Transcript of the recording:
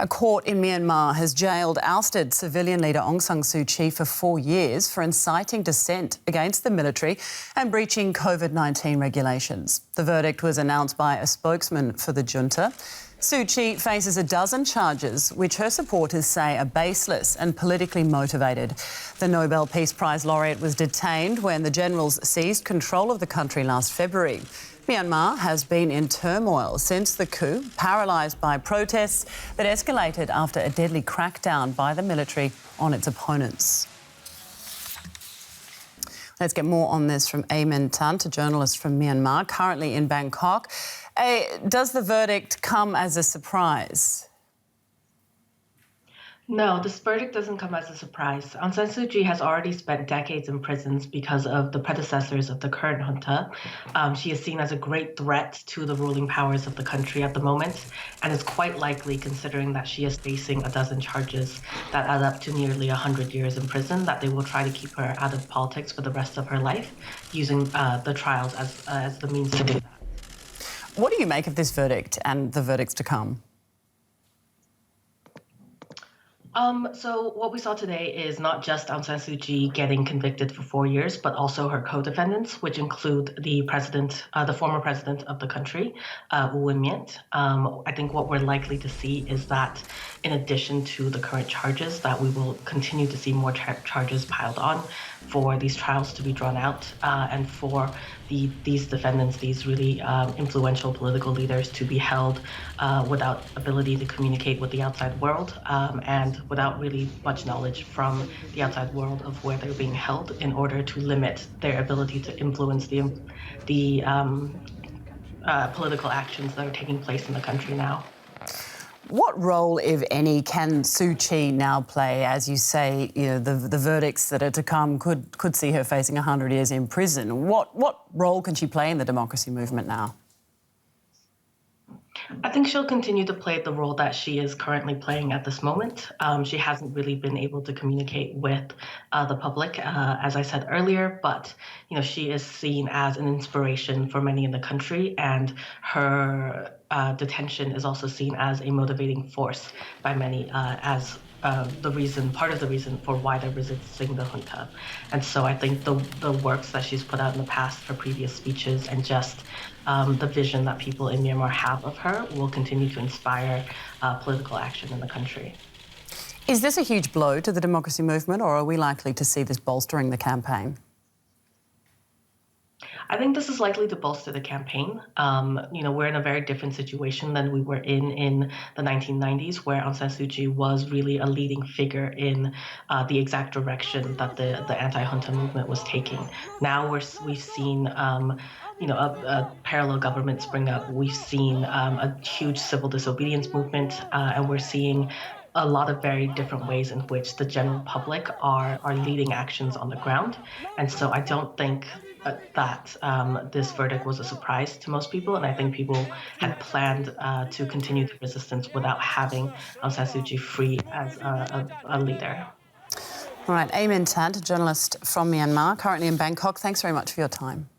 A court in Myanmar has jailed ousted civilian leader Aung San Suu Kyi for 4 years for inciting dissent against the military and breaching COVID-19 regulations. The verdict was announced by a spokesman for the Junta. Suu Kyi faces a dozen charges which her supporters say are baseless and politically motivated. The Nobel Peace Prize laureate was detained when the generals seized control of the country last February. Myanmar has been in turmoil since the coup, paralysed by protests that escalated after a deadly crackdown by the military on its opponents. Let's get more on this from Aung San Suu Kyi, a journalist from Myanmar, currently in Bangkok. Does the verdict come as a surprise? No, this verdict doesn't come as a surprise. Aung San Suu Kyi has already spent decades in prisons because of the predecessors of the current junta. She is seen as a great threat to the ruling powers of the country at the moment, and is quite likely, considering that she is facing a dozen charges that add up to nearly 100 years in prison, that they will try to keep her out of politics for the rest of her life, using the trials as the means to do that. What do you make of this verdict and the verdicts to come? So what we saw today is not just Aung San Suu Kyi getting convicted for 4 years, but also her co-defendants, which include the former president of the country, U Win Myint. I think what we're likely to see is that, in addition to the current charges, that we will continue to see more charges piled on for these trials to be drawn out, and for these defendants, these really influential political leaders, to be held without ability to communicate with the outside world, and without really much knowledge from the outside world of where they're being held, in order to limit their ability to influence the political actions that are taking place in the country now. What role, if any, can Suu Kyi now play? As you say, the verdicts that are to come could see her facing 100 years in prison. What role can she play in the democracy movement now? I think she'll continue to play the role that she is currently playing at this moment. She hasn't really been able to communicate with the public, as I said earlier, but she is seen as an inspiration for many in the country, and her detention is also seen as a motivating force by many, as part of the reason for why they're resisting the junta. And so I think the works that she's put out in the past, her previous speeches, and just the vision that people in Myanmar have of her will continue to inspire political action in the country. Is this a huge blow to the democracy movement, or are we likely to see this bolstering the campaign? I think this is likely to bolster the campaign. We're in a very different situation than we were in the 1990s, where Aung San Suu Kyi was really a leading figure in the exact direction that the anti-junta movement was taking. Now we've seen a parallel government spring up. We've seen a huge civil disobedience movement, and we're seeing a lot of very different ways in which the general public are leading actions on the ground. And so I don't think that this verdict was a surprise to most people, and I think people had planned to continue the resistance without having Aung San Suu Kyi free as a leader. All right, Aung San Suu Kyi, a journalist from Myanmar, currently in Bangkok. Thanks very much for your time.